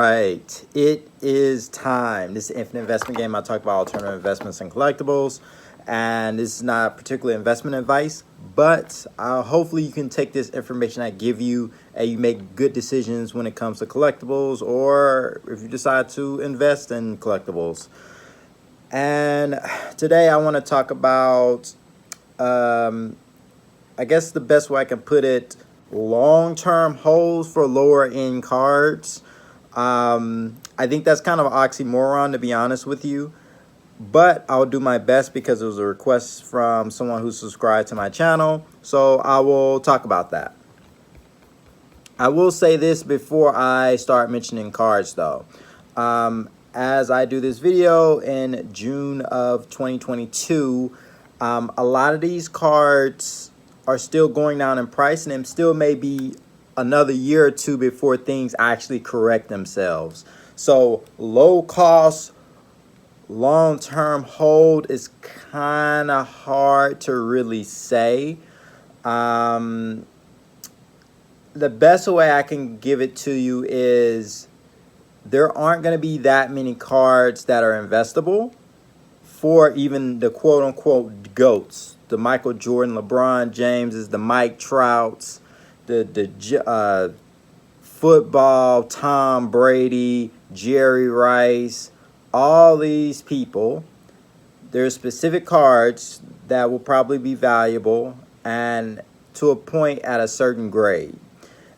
right, it is time. This is Infinite Investment Game. I talk about alternative investments and collectibles, and this is not particularly investment advice, but hopefully you can take this information I give you and you make good decisions when it comes to collectibles, or if you decide to invest in collectibles. And today I want to talk about, I guess the best way I can put it, long-term holds for lower-end cards. I think that's kind of an oxymoron, to be honest with you, but I'll do my best because it was a request from someone who subscribed to my channel, so I will talk about that. I will say this before I start mentioning cards, though. As I do this video in June of 2022, a lot of these cards are still going down in price, and it still may be another year or two before things actually correct themselves. So low cost, long-term hold is kind of hard to really say. The best way I can give it to you is there aren't going to be that many cards that are investable for even the quote-unquote GOATs. The Michael Jordan, LeBron Jameses, the Mike Trouts, the football, Tom Brady, Jerry Rice, all these people. There's specific cards that will probably be valuable and to a point at a certain grade.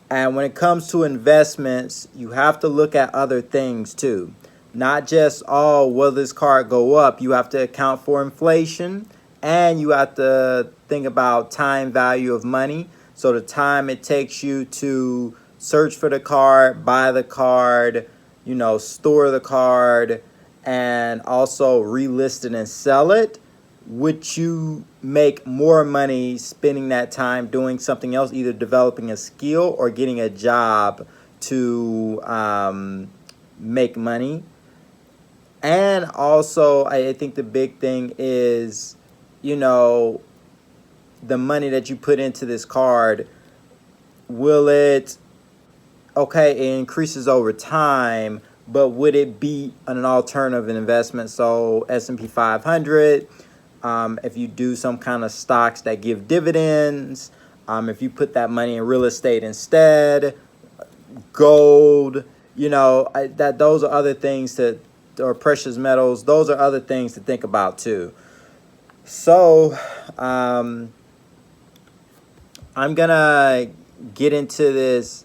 And when it comes to investments, you have to look at other things too. Not just, oh, will this card go up? You have to account for inflation, and you have to think about time value of money. So the time it takes you to search for the card, buy the card, store the card, and also relist it and sell it. Would you make more money spending that time doing something else, either developing a skill or getting a job to make money? And also, I think the big thing is, the money that you put into this card, will it, okay, it increases over time, but would it be an alternative investment? So S&P 500, if you do some kind of stocks that give dividends, if you put that money in real estate instead, gold, those are other things or precious metals, those are other things to think about too. So, I'm gonna get into this.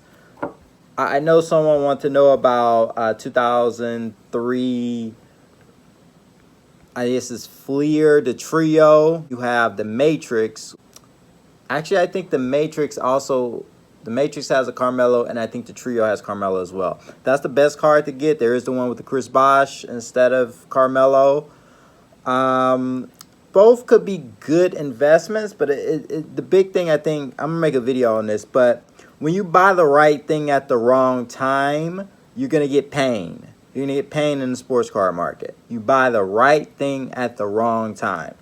I know someone wants to know about 2003. This is Fleer, the Trio. You have the Matrix. Actually, I think the Matrix has a Carmelo, and I think the Trio has Carmelo as well. That's the best card to get. There is the one with the Chris Bosh instead of Carmelo. Both could be good investments, but the big thing, I think, I'm going to make a video on this, but when you buy the right thing at the wrong time, you're going to get pain. You're going to get pain in the sports card market. You buy the right thing at the wrong time.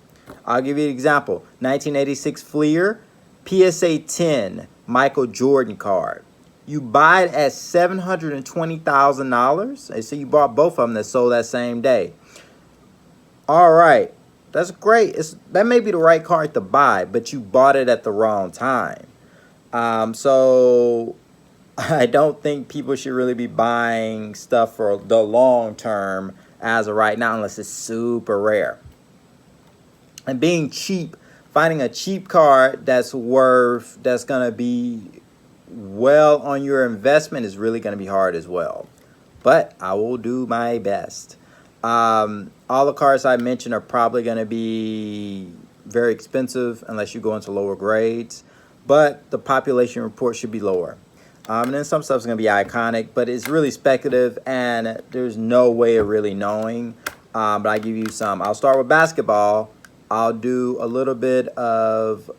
I'll give you an example. 1986 Fleer, PSA 10, Michael Jordan card. You buy it at $720,000. So you bought both of them that sold that same day. All right. That's great. That may be the right card to buy, but you bought it at the wrong time. So I don't think people should really be buying stuff for the long term as of right now, unless it's super rare. And being cheap, finding a cheap card that's going to be well on your investment is really going to be hard as well. But I will do my best. All the cards I mentioned are probably going to be very expensive unless you go into lower grades, but the population report should be lower. And then some stuff's going to be iconic, but it's really speculative and there's no way of really knowing. But I give you some. I'll start with basketball. I'll do a little bit of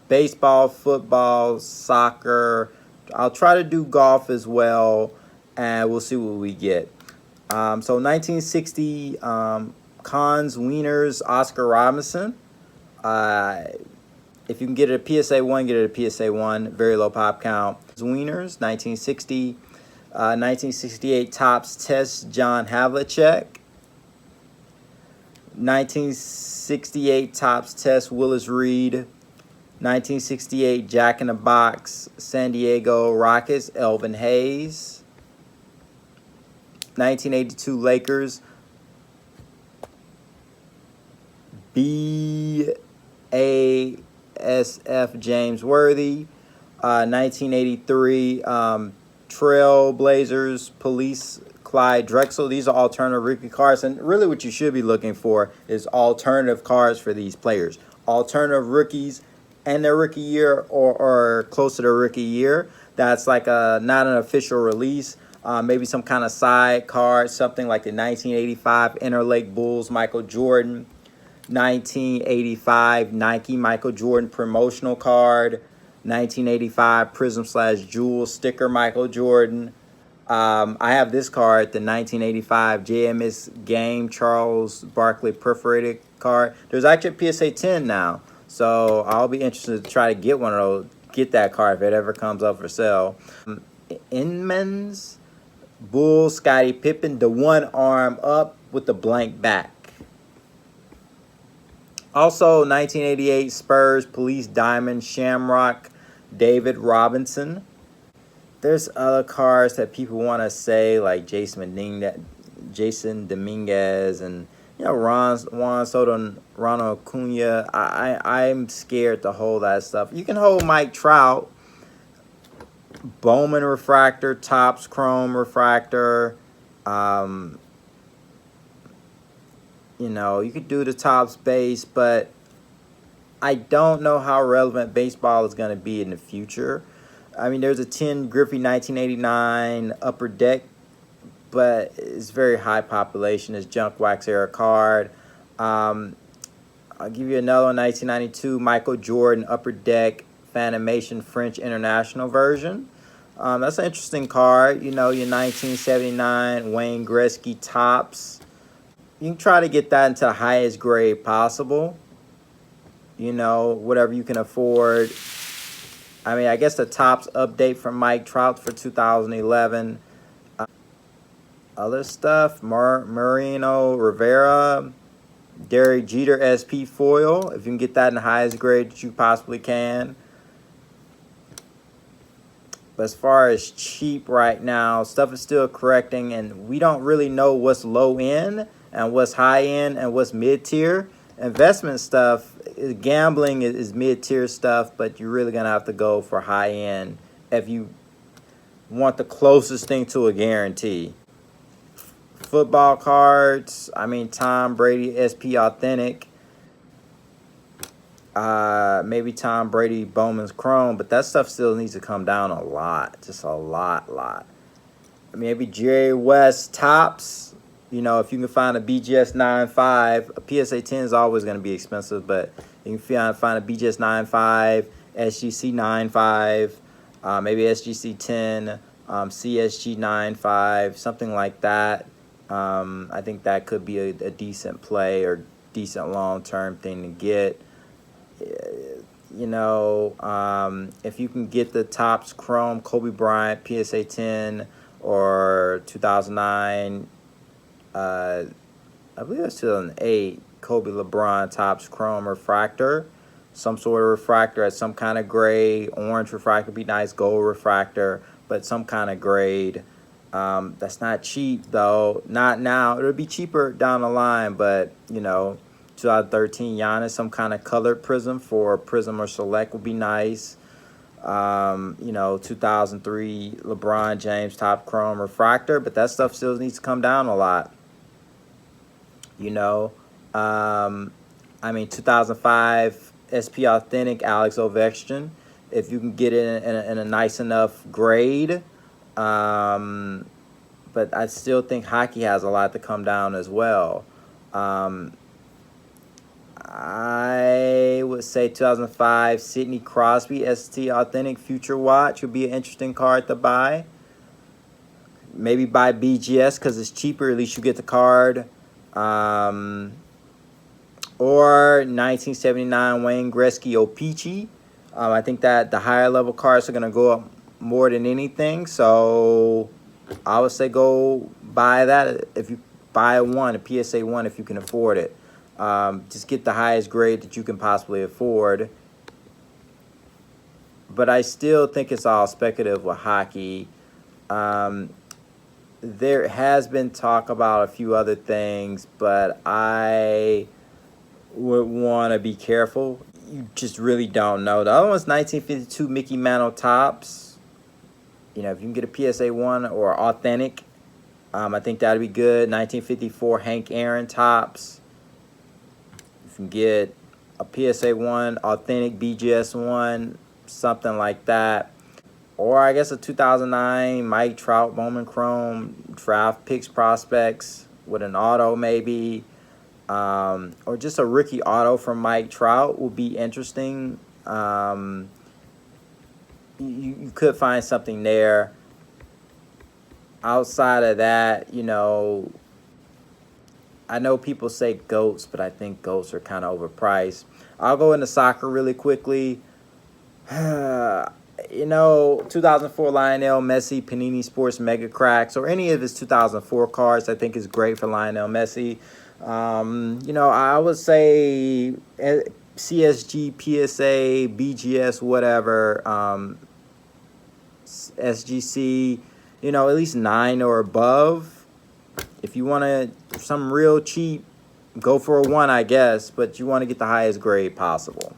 baseball, football, soccer. I'll try to do golf as well, and we'll see what we get. So 1960 Cons Wieners Oscar Robinson. If you can get it at PSA 1, get it at PSA 1. Very low pop count. Wieners, 1960. 1968 Topps Test John Havlicek. 1968 Topps Test Willis Reed. 1968 Jack in the Box San Diego Rockets Elvin Hayes. 1982 Lakers BASF James Worthy. 1983 Trail Blazers Police Clyde Drexel. These are alternative rookie cards, and really what you should be looking for is alternative cards for these players. Alternative rookies and their rookie year or close to their rookie year. That's like not an official release. Maybe some kind of side card, something like the 1985 Interlake Bulls Michael Jordan, 1985 Nike Michael Jordan promotional card, 1985 Prism/Jewel sticker Michael Jordan. I have this card, the 1985 JMS Game Charles Barkley perforated card. There's actually a PSA 10 now, so I'll be interested to try to get one of those, get that card if it ever comes up for sale. Inman's Bull Scottie Pippen, the one arm up with the blank back. Also, 1988 Spurs Police Diamond Shamrock David Robinson. There's other cards that people want to say, like Jason Dominguez and Juan Soto and Ronald Acuna. I'm scared to hold that stuff. You can hold Mike Trout, Bowman refractor, Topps Chrome refractor. You could do the Topps base, but I don't know how relevant baseball is going to be in the future. I mean, there's a 10 Griffey 1989 Upper Deck, but it's very high population. It's junk wax era card. I'll give you another one, 1992 Michael Jordan Upper Deck Fanimation French International version. That's an interesting card. Your 1979 Wayne Gretzky Topps. You can try to get that into the highest grade possible. Whatever you can afford. I mean, I guess the Topps update from Mike Trout for 2011. Other stuff, Mariano Rivera, Derek Jeter SP foil. If you can get that in the highest grade that you possibly can. But as far as cheap right now, stuff is still correcting, and we don't really know what's low end and what's high end and what's mid tier. Investment stuff, gambling is mid-tier stuff, but you're really going to have to go for high-end if you want the closest thing to a guarantee. Football cards, I mean, Tom Brady SP Authentic. Maybe Tom Brady Bowman's Chrome, but that stuff still needs to come down a lot. Just a lot. Maybe Jerry West Topps. If you can find a BGS 9.5, a PSA 10 is always going to be expensive, but you can find a BGS 9.5, SGC 9.5, maybe SGC 10, CSG 9.5, something like that. I think that could be a decent play or decent long-term thing to get. If you can get the Topps Chrome Kobe Bryant PSA 10 or 2009, I believe that's 2008, Kobe LeBron Topps Chrome refractor, some sort of refractor at some kind of grade. Orange refractor would be nice, gold refractor, but some kind of grade. That's not cheap though, not now. It'll be cheaper down the line, but 2013 Giannis, some kind of colored prism for Prism or Select would be nice. 2003 LeBron James Top Chrome refractor, but that stuff still needs to come down a lot. 2005 SP Authentic Alex Ovechkin, if you can get it in a nice enough grade. But I still think hockey has a lot to come down as well. I would say 2005 Sidney Crosby ST Authentic Future Watch would be an interesting card to buy. Maybe buy BGS because it's cheaper. At least you get the card. Or 1979 Wayne Gretzky O-Pee-Chee. I think that the higher level cards are going to go up more than anything. So I would say go buy that. If you buy a PSA 1, if you can afford it. Just get the highest grade that you can possibly afford. But I still think it's all speculative with hockey. Um, there has been talk about a few other things, but I would want to be careful. You just really don't know. The other one's 1952 Mickey Mantle Tops. You know, if you can get a PSA 1 or authentic, I think that'd be good. 1954 Hank Aaron Tops. You can get a PSA 1, authentic BGS 1, something like that. Or I guess a 2009 Mike Trout Bowman Chrome draft picks prospects with an auto maybe. Or just a rookie auto from Mike Trout would be interesting. You could find something there. Outside of that, you know, I know people say GOATs, but I think GOATs are kind of overpriced. I'll go into soccer really quickly. You know, 2004 Lionel Messi Panini Sports Mega Cracks or any of his 2004 cards I think is great for Lionel Messi. You know, I would say CSG, PSA, BGS, whatever, SGC, you know, at least 9 or above. If you want to some real cheap, go for a 1, I guess, but you want to get the highest grade possible.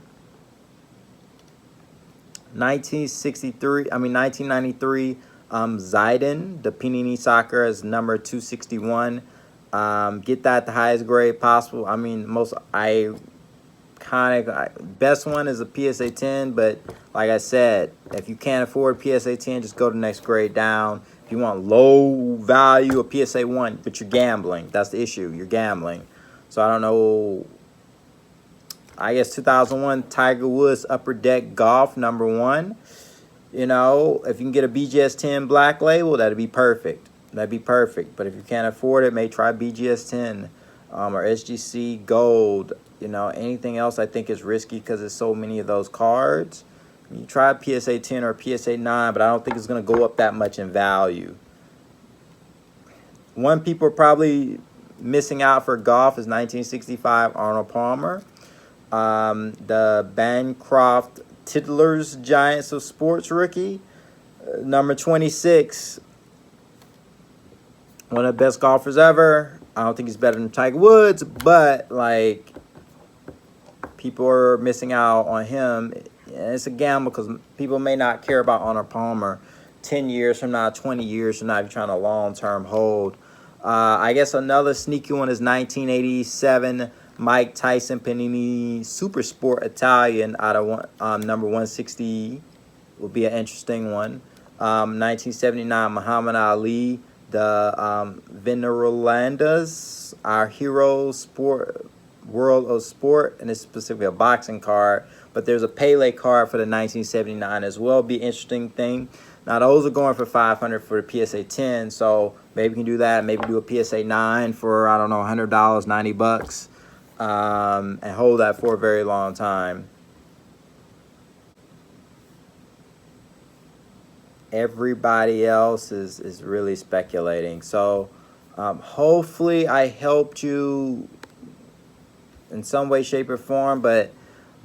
1993, Zidane, the Panini Soccer is number 261. Get that the highest grade possible. I mean, best one is a PSA 10, but like I said, if you can't afford PSA 10, just go to the next grade down. If you want low value, a PSA 1, but you're gambling. That's the issue. You're gambling. So I don't know. I guess 2001 Tiger Woods Upper Deck Golf number 1. You know, if you can get a BGS 10 black label, that'd be perfect. That'd be perfect. But if you can't afford it, maybe try BGS 10 or SGC Gold. You know, anything else I think is risky because there's so many of those cards. You try PSA 10 or PSA 9, but I don't think it's going to go up that much in value. One people are probably missing out for golf is 1965 Arnold Palmer. The Bancroft Tiddlers Giants of Sports rookie, number 26. One of the best golfers ever. I don't think he's better than Tiger Woods, but like people are missing out on him. And it's a gamble because people may not care about Arnold Palmer 10 years from now, 20 years from now if you're trying to long-term hold. I guess another sneaky one is 1987 Mike Tyson Panini Super Sport Italian out of number 160 will be an interesting one. 1979 Muhammad Ali, the Venerolandas, Our Hero Sport World of Sport, and it's specifically a boxing card. But there's a Pele card for the 1979 as well. Be an interesting thing. Now those are going for $500 for the PSA 10, so maybe you can do that. Maybe do a PSA 9 for I don't know $100, $90. And hold that for a very long time. Everybody else is really speculating. So hopefully I helped you in some way, shape, or form. But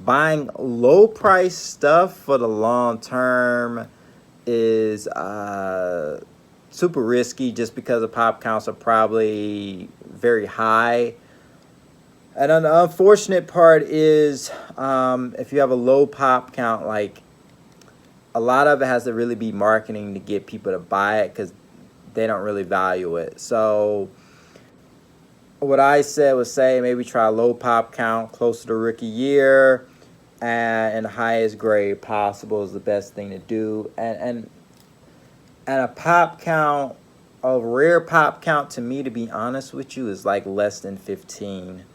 buying low price stuff for the long term is super risky just because the pop counts are probably very high. And an unfortunate part is if you have a low pop count, like a lot of it has to really be marketing to get people to buy it because they don't really value it. So what I said was say maybe try a low pop count close to the rookie year and the highest grade possible is the best thing to do. And a pop count, a rare pop count to me, to be honest with you, is like less than 15.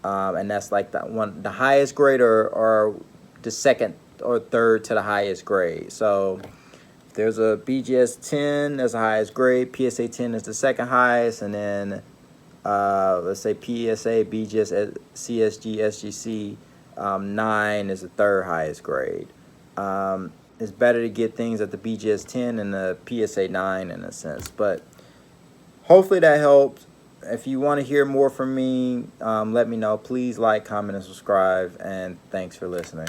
And that's like the highest grade or the second or third to the highest grade. So if there's a BGS 10 as the highest grade, PSA 10 is the second highest, and then let's say PSA, BGS, CSG, SGC 9 is the third highest grade. it's better to get things at the BGS 10 and the PSA 9 in a sense. But hopefully that helped. If you want to hear more from me, let me know. Please like, comment, and subscribe. And thanks for listening.